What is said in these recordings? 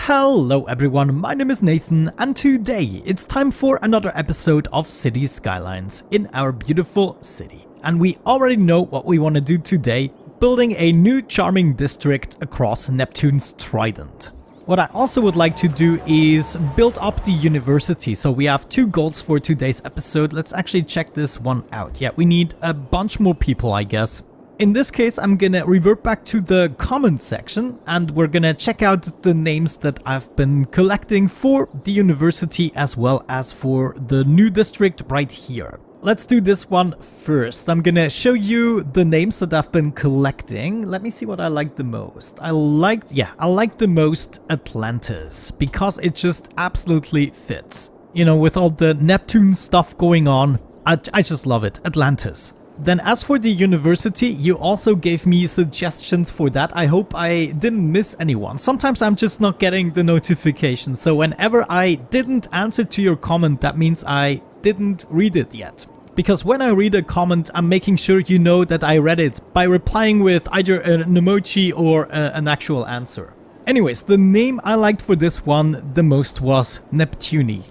Hello everyone, my name is Nathan and today it's time for another episode of City Skylines in our beautiful city. And we already know what we want to do today, building a new charming district across Neptune's trident. What I also would like to do is build up the university, so we have two goals for today's episode. Let's actually check this one out. Yeah, we need a bunch more people, I guess. In this case, I'm gonna revert back to the comment section and we're gonna check out the names that I've been collecting for the university as well as for the new district right here. Let's do this one first. I'm gonna show you the names that I've been collecting. Let me see what I like the most. I like the most Atlantis because it just absolutely fits. You know, with all the Neptune stuff going on, I just love it. Atlantis. Then as for the university, you also gave me suggestions for that. I hope I didn't miss anyone. Sometimes I'm just not getting the notification. So whenever I didn't answer to your comment, that means I didn't read it yet. Because when I read a comment, I'm making sure you know that I read it by replying with either an emoji or an actual answer. Anyways, the name I liked for this one the most was Neptune.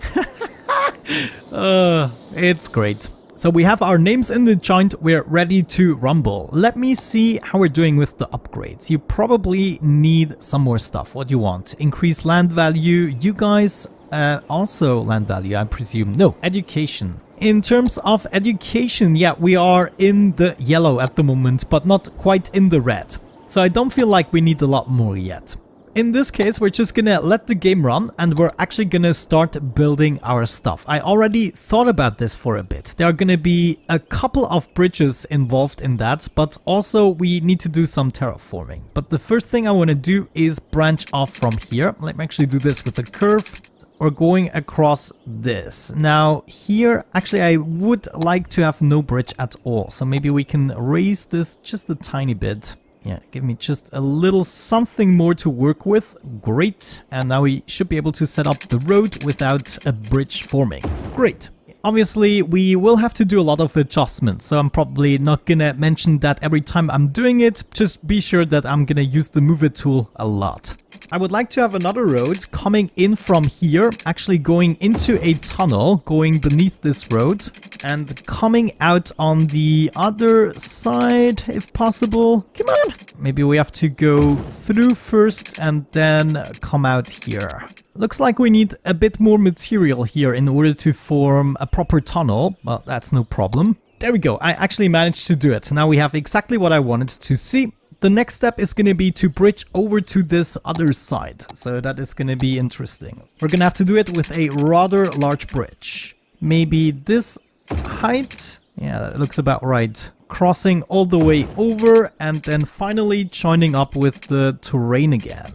It's great. So we have our names in the joint, we're ready to rumble. Let me see how we're doing with the upgrades. You probably need some more stuff. What do you want? Increase land value. You guys also land value, I presume. No, education. In terms of education, yeah, we are in the yellow at the moment, but not quite in the red. So I don't feel like we need a lot more yet. In this case, we're just gonna let the game run and we're actually gonna start building our stuff. I already thought about this for a bit. There are gonna be a couple of bridges involved in that, but also we need to do some terraforming. But the first thing I want to do is branch off from here. Let me actually do this with a curve. We're going across this. Now here, actually I would like to have no bridge at all. So maybe we can raise this just a tiny bit. Yeah, give me just a little something more to work with. Great. And now we should be able to set up the road without a bridge forming. Great. Obviously, we will have to do a lot of adjustments, so I'm probably not gonna mention that every time I'm doing it. Just be sure that I'm gonna use the Move It tool a lot. I would like to have another road coming in from here, actually going into a tunnel, going beneath this road, and coming out on the other side, if possible. Come on! Maybe we have to go through first and then come out here. Looks like we need a bit more material here in order to form a proper tunnel. Well, that's no problem. There we go. I actually managed to do it. Now we have exactly what I wanted to see. The next step is going to be to bridge over to this other side. So that is going to be interesting. We're going to have to do it with a rather large bridge. Maybe this height. Yeah, that looks about right. Crossing all the way over and then finally joining up with the terrain again.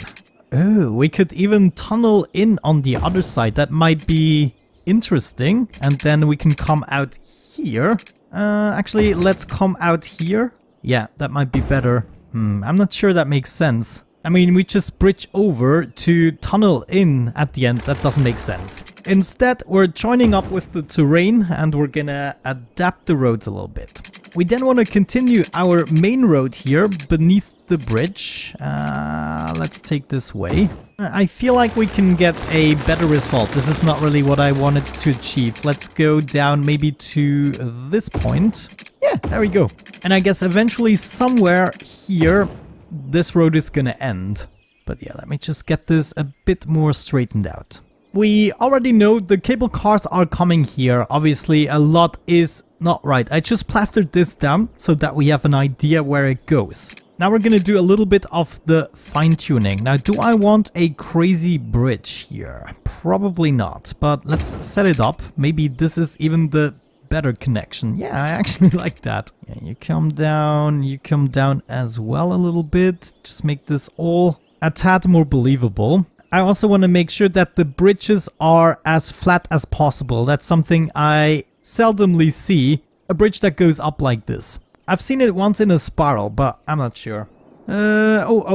Oh, we could even tunnel in on the other side. That might be interesting. And then we can come out here. Actually, let's come out here. Yeah, that might be better. I'm not sure that makes sense. I mean, we just bridge over to tunnel in at the end. That doesn't make sense. Instead, we're joining up with the terrain and we're gonna adapt the roads a little bit. We then want to continue our main road here beneath the bridge. Let's take this way. I feel like we can get a better result. This is not really what I wanted to achieve. Let's go down maybe to this point. Yeah, there we go. And I guess eventually somewhere here, this road is gonna end. But yeah, let me just get this a bit more straightened out. We already know the cable cars are coming here. Obviously, a lot is not right. I just plastered this down so that we have an idea where it goes. Now we're gonna do a little bit of the fine-tuning. Now, do I want a crazy bridge here? Probably not, but let's set it up. Maybe this is even the better connection. Yeah, I actually like that. Yeah, you come down as well a little bit. Just make this all a tad more believable. I also want to make sure that the bridges are as flat as possible. That's something I seldomly see. A bridge that goes up like this. I've seen it once in a spiral, but I'm not sure. Oh,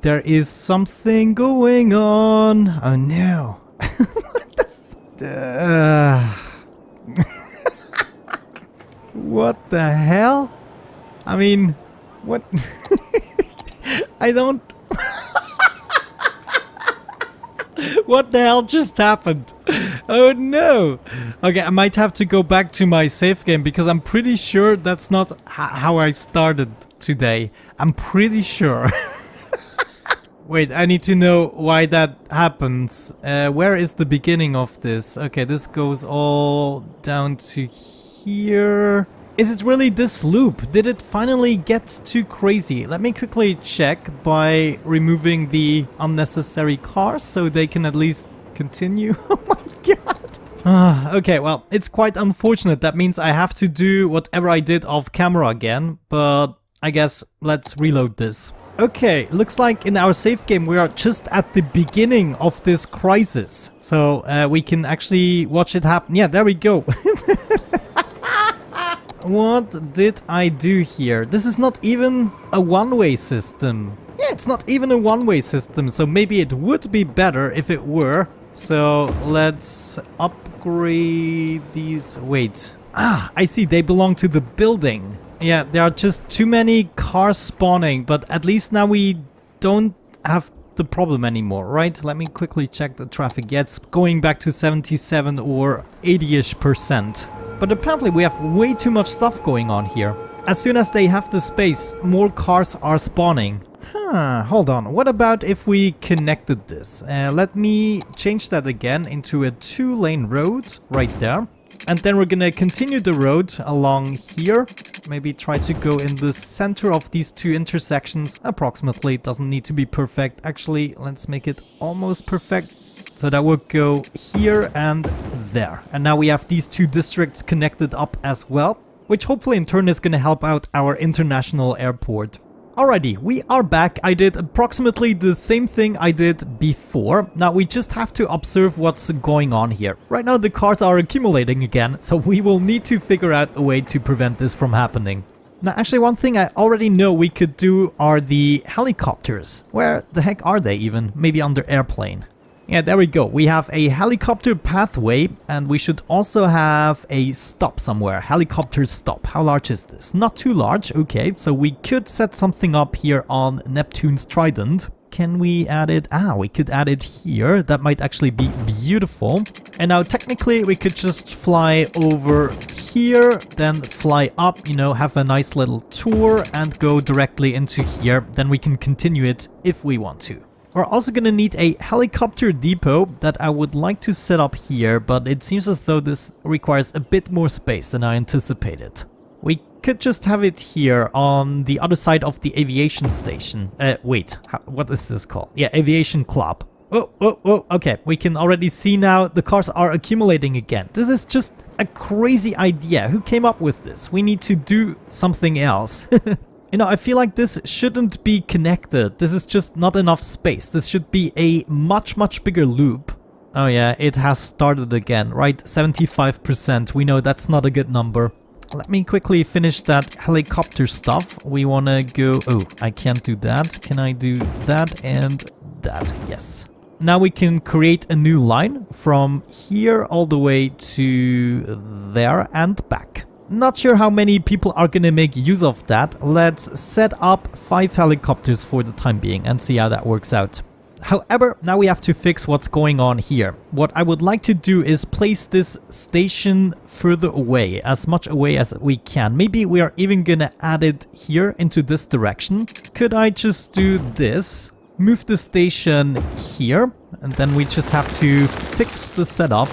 there is something going on. Oh no. What the what the hell? I mean, what? I don't... What the hell just happened? Oh no. Okay, I might have to go back to my save game because I'm pretty sure that's not how I started today. I'm pretty sure. Wait, I need to know why that happens. Where is the beginning of this? Okay, this goes all down to here. Is it really this loop? Did it finally get too crazy? Let me quickly check by removing the unnecessary cars so they can at least continue. Oh my god. Okay, well, it's quite unfortunate. That means I have to do whatever I did off camera again, but I guess let's reload this. Okay, looks like in our save game we are just at the beginning of this crisis. So we can actually watch it happen. Yeah, there we go. What did I do here? This is not even a one-way system. Yeah, it's not even a one-way system, so maybe it would be better if it were. So let's upgrade these. Wait. Ah, I see, they belong to the building. Yeah, there are just too many cars spawning, but at least now we don't have the problem anymore, right? Let me quickly check the traffic. Yeah, it's going back to 77 or 80-ish%. But apparently we have way too much stuff going on here. As soon as they have the space, more cars are spawning. Hold on. What about if we connected this? Let me change that again into a 2-lane road right there. And then we're gonna continue the road along here. Maybe try to go in the center of these two intersections. Approximately, it doesn't need to be perfect. Actually, let's make it almost perfect. So that would go here and there. And now we have these two districts connected up as well, which hopefully in turn is gonna help out our international airport. Alrighty, we are back. I did approximately the same thing I did before. Now we just have to observe what's going on here. Right now the cars are accumulating again, so we will need to figure out a way to prevent this from happening. Now actually one thing I already know we could do are the helicopters. Where the heck are they even? Maybe under airplane. Yeah, there we go. We have a helicopter pathway and we should also have a stop somewhere. Helicopter stop. How large is this? Not too large. Okay, so we could set something up here on Neptune's Trident. Can we add it? Ah, we could add it here. That might actually be beautiful. And now technically we could just fly over here, then fly up, you know, have a nice little tour and go directly into here. Then we can continue it if we want to. We're also going to need a helicopter depot that I would like to set up here, but it seems as though this requires a bit more space than I anticipated. We could just have it here on the other side of the aviation station. Wait, what is this called? Yeah, aviation club. Oh, okay. We can already see now the cars are accumulating again. This is just a crazy idea. Who came up with this? We need to do something else. You know, I feel like this shouldn't be connected. This is just not enough space. This should be a much bigger loop. Oh yeah, it has started again, right? 75%. We know that's not a good number. Let me quickly finish that helicopter stuff. We want to go... Oh, I can't do that. Can I do that and that? Yes. Now we can create a new line from here all the way to there and back. Not sure how many people are gonna make use of that. Let's set up 5 helicopters for the time being and see how that works out. However, now we have to fix what's going on here. What I would like to do is place this station further away, as much away as we can. Maybe we are even gonna add it here into this direction. Could I just do this? Move the station here, and then we just have to fix the setup.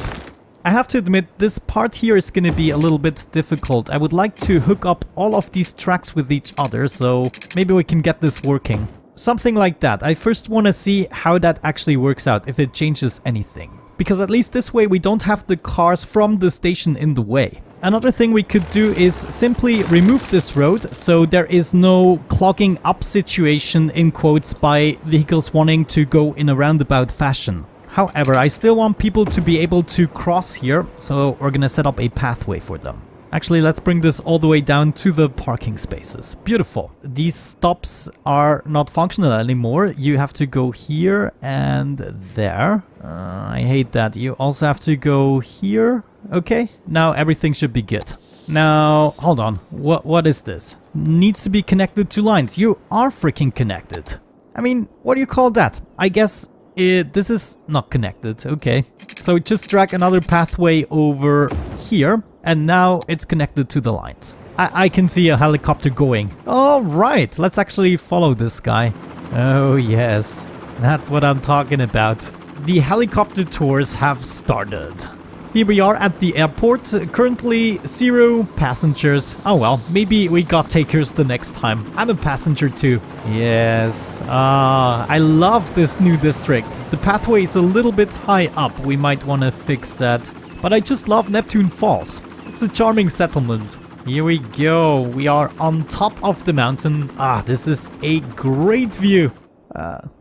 I have to admit, this part here is going to be a little bit difficult. I would like to hook up all of these tracks with each other, so maybe we can get this working. Something like that. I first want to see how that actually works out, if it changes anything. Because at least this way we don't have the cars from the station in the way. Another thing we could do is simply remove this road, so there is no clogging up situation in quotes by vehicles wanting to go in a roundabout fashion. However, I still want people to be able to cross here, so we're gonna set up a pathway for them. Actually, let's bring this all the way down to the parking spaces. Beautiful. These stops are not functional anymore. You have to go here and there. I hate that. You also have to go here. Okay, now everything should be good. Now, hold on. What is this? Needs to be connected to lines. You are freaking connected. I mean, what do you call that? I guess This is not connected. Okay. So just drag another pathway over here, and now it's connected to the lines. I can see a helicopter going. All right, let's actually follow this guy. Oh yes, that's what I'm talking about. The helicopter tours have started. Here we are at the airport. Currently 0 passengers. Oh well, maybe we got takers the next time. I'm a passenger too. Yes. I love this new district. The pathway is a little bit high up. We might want to fix that. But I just love Neptune Falls. It's a charming settlement. Here we go. We are on top of the mountain. This is a great view.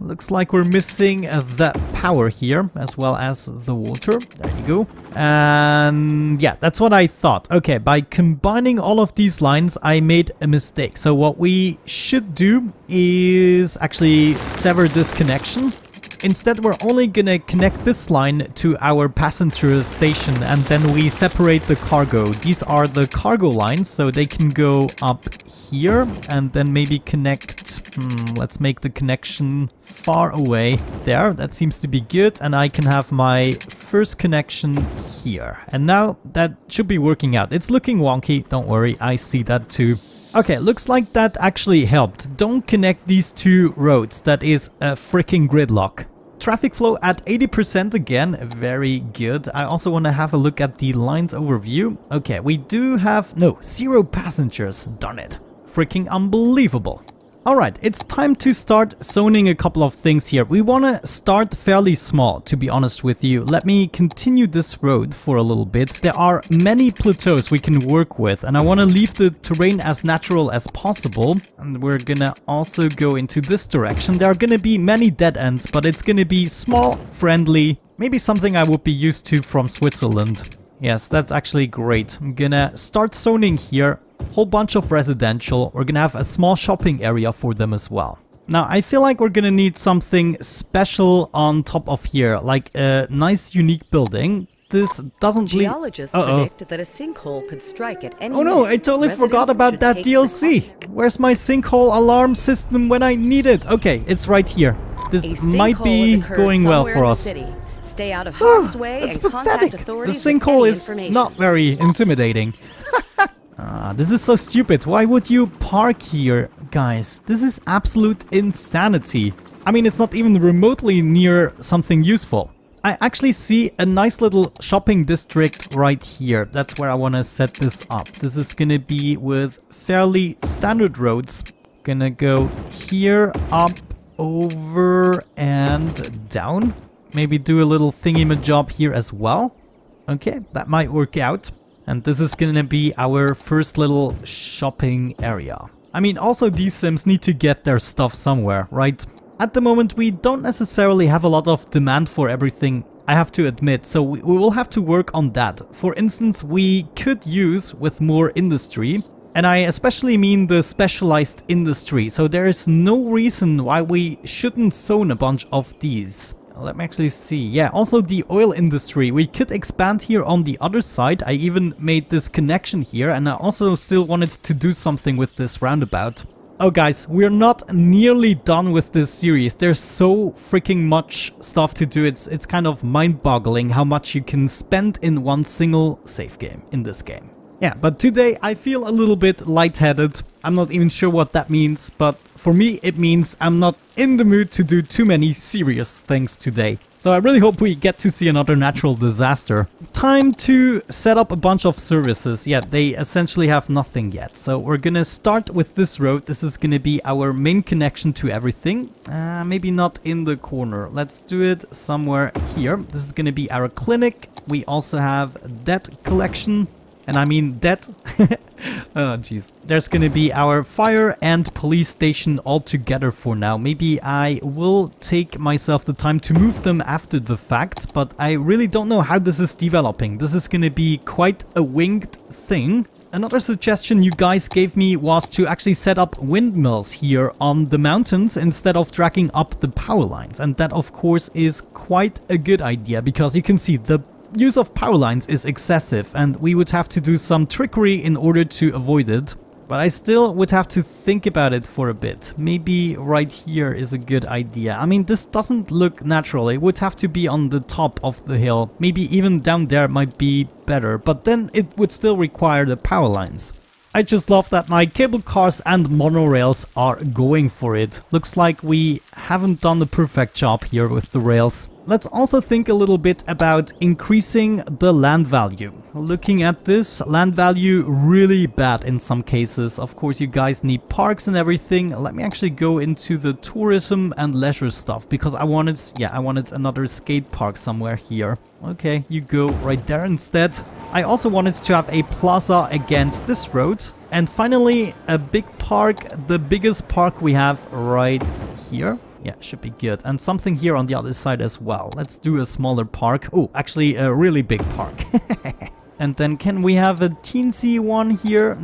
Looks like we're missing the power here, as well as the water. There you go. And yeah, that's what I thought. Okay, by combining all of these lines, I made a mistake. So what we should do is actually sever this connection. Instead, we're only gonna connect this line to our passenger station, and then we separate the cargo. These are the cargo lines, so they can go up here and then maybe connect. Let's make the connection far away. There, that seems to be good. And I can have my first connection here. And now that should be working out. It's looking wonky, don't worry, I see that too. Okay, looks like that actually helped. Don't connect these two roads, that is a freaking gridlock. Traffic flow at 80% again, very good. I also want to have a look at the lines overview. Okay, we do have, 0 passengers, darn it. Freaking unbelievable. Alright, it's time to start zoning a couple of things here. We want to start fairly small, to be honest with you. Let me continue this road for a little bit. There are many plateaus we can work with, and I want to leave the terrain as natural as possible. And we're gonna also go into this direction. There are gonna be many dead ends, but it's gonna be small, friendly, maybe something I would be used to from Switzerland. Yes, that's actually great. I'm gonna start zoning here. Whole bunch of residential. We're gonna have a small shopping area for them as well. Now, I feel like we're gonna need something special on top of here, like a nice, unique building. This doesn't leave... Geologists predict that a sinkhole could strike at any minute. No, I totally forgot about that DLC. Where's my sinkhole alarm system when I need it? Okay, it's right here. This might be going well for us. Stay out of harm's way and contact authorities. The sinkhole is not very intimidating. This is so stupid. Why would you park here, guys? This is absolute insanity. I mean, it's not even remotely near something useful. I actually see a nice little shopping district right here. That's where I want to set this up. This is gonna be with fairly standard roads. Gonna go here, up, over, and down. Maybe do a little thingy-ma-job here as well. Okay, that might work out. And this is gonna be our first little shopping area. I mean, also these Sims need to get their stuff somewhere, right? At the moment, we don't necessarily have a lot of demand for everything, I have to admit, so we will have to work on that. For instance, we could use with more industry, and I especially mean the specialized industry, so there is no reason why we shouldn't zone a bunch of these. Let me actually see. Yeah, also the oil industry. We could expand here on the other side. I even made this connection here, and I also still wanted to do something with this roundabout. Oh guys, we're not nearly done with this series. There's so freaking much stuff to do. It's kind of mind-boggling how much you can spend in one single save game in this game. Yeah, but today I feel a little bit lightheaded. I'm not even sure what that means, but for me it means I'm not in the mood to do too many serious things today. So I really hope we get to see another natural disaster. Time to set up a bunch of services. Yeah, they essentially have nothing yet. So we're gonna start with this road. This is gonna be our main connection to everything. Maybe not in the corner. Let's do it somewhere here. This is gonna be our clinic. We also have debt collection. And I mean debt. Oh jeez. There's gonna be our fire and police station all together for now. Maybe I will take myself the time to move them after the fact, but I really don't know how this is developing. This is gonna be quite a winged thing. Another suggestion you guys gave me was to actually set up windmills here on the mountains instead of dragging up the power lines. And that of course is quite a good idea, because you can see the use of power lines is excessive and we would have to do some trickery in order to avoid it. But I still would have to think about it for a bit. Maybe right here is a good idea. I mean, this doesn't look natural. It would have to be on the top of the hill. Maybe even down there might be better. But then it would still require the power lines. I just love that my cable cars and monorails are going for it. Looks like we haven't done the perfect job here with the rails. Let's also think a little bit about increasing the land value. Looking at this, land value really bad in some cases. Of course, you guys need parks and everything. Let me actually go into the tourism and leisure stuff because I wanted another skate park somewhere here. Okay, you go right there instead. I also wanted to have a plaza against this road. And finally, a big park, the biggest park we have right here. Yeah, should be good. And something here on the other side as well. Let's do a smaller park. Oh, actually a really big park. And then can we have a teensy one here?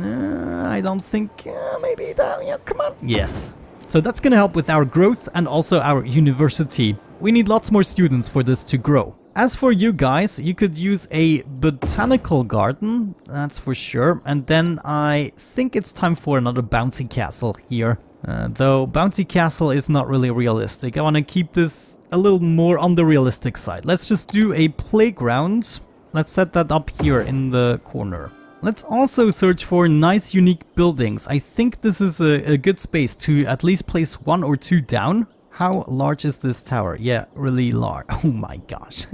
I don't think... maybe that... Yeah, come on. Yes. So that's gonna help with our growth and also our university. We need lots more students for this to grow. As for you guys, you could use a botanical garden, that's for sure. And then I think it's time for another bouncy castle here. Though bouncy castle is not really realistic. I want to keep this a little more on the realistic side. Let's just do a playground. Let's set that up here in the corner. Let's also search for nice unique buildings. I think this is a good space to at least place 1 or 2 down. How large is this tower? Yeah, really large. Oh my gosh,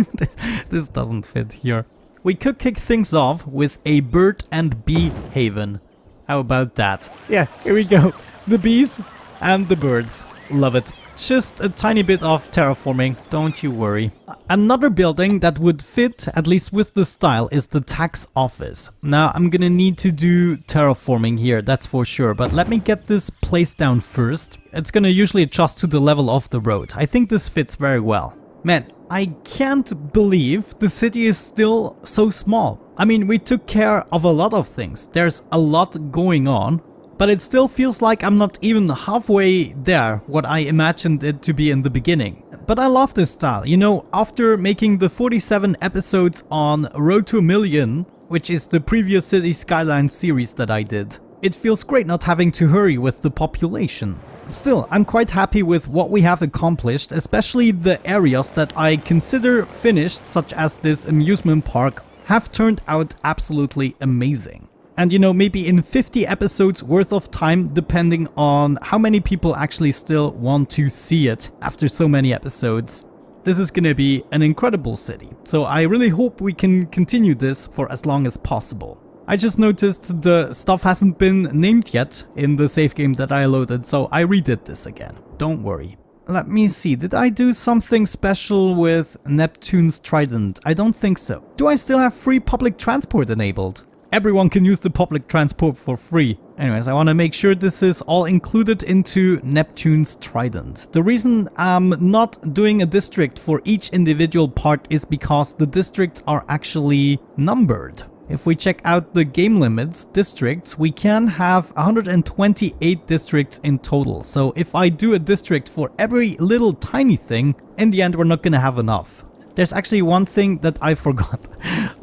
this doesn't fit here. We could kick things off with a bird and bee haven. How about that? Yeah, here we go. The bees and the birds. Love it. Just a tiny bit of terraforming, don't you worry. Another building that would fit, at least with the style, is the tax office. Now, I'm gonna need to do terraforming here, that's for sure. But let me get this placed down first. It's gonna usually adjust to the level of the road. I think this fits very well. Man, I can't believe the city is still so small. I mean, we took care of a lot of things. There's a lot going on. But it still feels like I'm not even halfway there, what I imagined it to be in the beginning. But I love this style. You know, after making the 47 episodes on Road to a Million, which is the previous City Skylines series that I did, it feels great not having to hurry with the population. Still, I'm quite happy with what we have accomplished, especially the areas that I consider finished, such as this amusement park, have turned out absolutely amazing. And you know, maybe in 50 episodes worth of time, depending on how many people actually still want to see it after so many episodes. This is gonna be an incredible city. So I really hope we can continue this for as long as possible. I just noticed the stuff hasn't been named yet in the save game that I loaded, so I redid this again. Don't worry. Let me see, did I do something special with Neptune's Trident? I don't think so. Do I still have free public transport enabled? Everyone can use the public transport for free. Anyways, I want to make sure this is all included into Neptune's Trident. The reason I'm not doing a district for each individual part is because the districts are actually numbered. If we check out the game limits districts, we can have 128 districts in total. So if I do a district for every little tiny thing, in the end we're not gonna have enough. There's actually one thing that I forgot.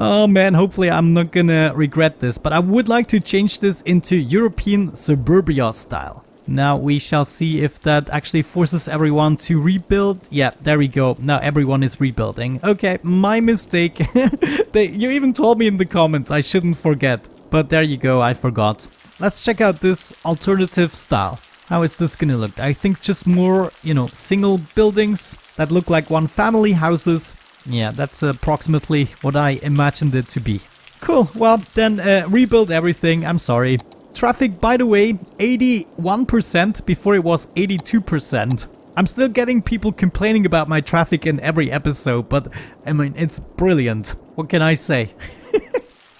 Oh man, hopefully I'm not gonna regret this, but I would like to change this into European suburbia style. Now we shall see if that actually forces everyone to rebuild. Yeah, there we go. Now everyone is rebuilding. Okay, my mistake. You even told me in the comments I shouldn't forget. But there you go, I forgot. Let's check out this alternative style. How is this gonna look? I think just more, you know, single buildings that look like one family houses. Yeah, that's approximately what I imagined it to be. Cool, well then rebuild everything, I'm sorry. Traffic, by the way, 81% before it was 82%. I'm still getting people complaining about my traffic in every episode, but I mean, it's brilliant. What can I say?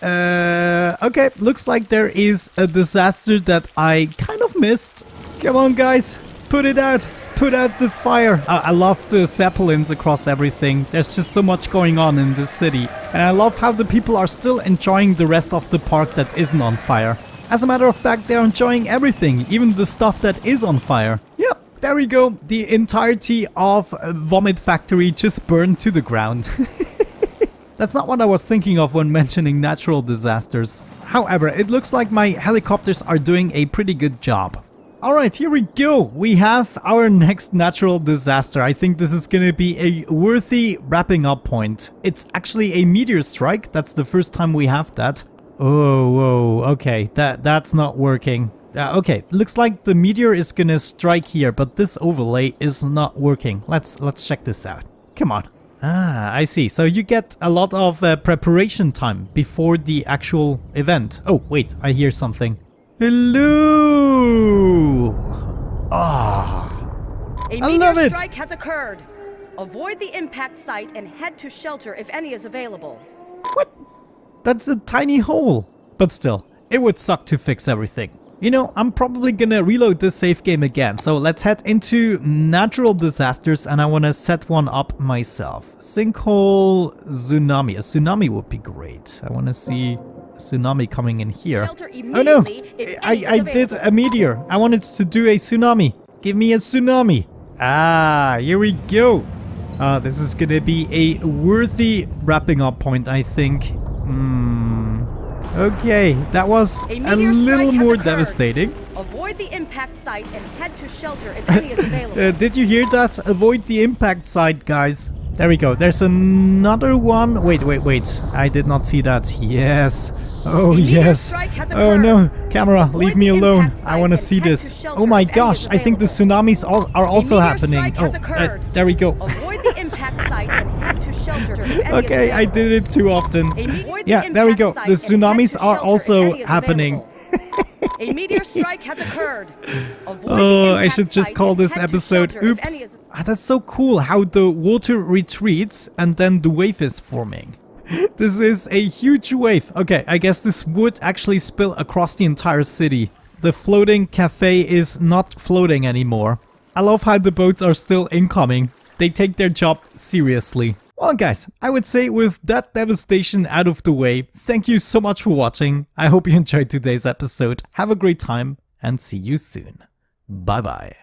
Okay, looks like there is a disaster that I kind of missed. Come on guys, put it out. Put out the fire. I love the zeppelins across everything. There's just so much going on in this city. And I love how the people are still enjoying the rest of the park that isn't on fire. As a matter of fact, they're enjoying everything, even the stuff that is on fire. Yep, there we go. The entirety of Vomit Factory just burned to the ground. That's not what I was thinking of when mentioning natural disasters. However, it looks like my helicopters are doing a pretty good job. Alright, here we go. We have our next natural disaster. I think this is gonna be a worthy wrapping up point. It's actually a meteor strike. That's the first time we have that. Oh, whoa, okay, that's not working. Okay, looks like the meteor is gonna strike here, but this overlay is not working. Let's check this out. Come on. Ah, I see. So you get a lot of preparation time before the actual event. Oh, wait, I hear something. Hello! Ah, A I love meteor it! strike has occurred. Avoid the impact site and head to shelter if any is available. What? That's a tiny hole. But still, it would suck to fix everything. You know, I'm probably gonna reload this save game again. So let's head into natural disasters and I wanna set one up myself. Sinkhole Tsunami. A tsunami would be great. I wanna see a tsunami coming in here. Oh no! I did a meteor. I wanted to do a tsunami. Give me a tsunami. Ah, here we go. This is gonna be a worthy wrapping up point, I think. Okay, that was a little more devastating. Avoid the impact site and head to shelter if any is available. Did you hear that? Avoid the impact site, guys. There we go. There's another one. Wait. I did not see that. Yes. Oh, yes. Oh, no. Camera, leave me alone. I want to see this. Oh my gosh. I think the tsunamis are also happening. Oh, there we go. Avoid the impact site and head to shelter if any Okay, I did it too often. Yeah, there we go. The tsunamis are also happening. A meteor strike has occurred. Oh, I should just call this episode Oops. That's so cool how the water retreats and then the wave is forming. This is a huge wave. Okay, I guess this would actually spill across the entire city. The floating cafe is not floating anymore. I love how the boats are still incoming. They take their job seriously. Well guys, I would say with that devastation out of the way, thank you so much for watching. I hope you enjoyed today's episode. Have a great time and see you soon. Bye bye.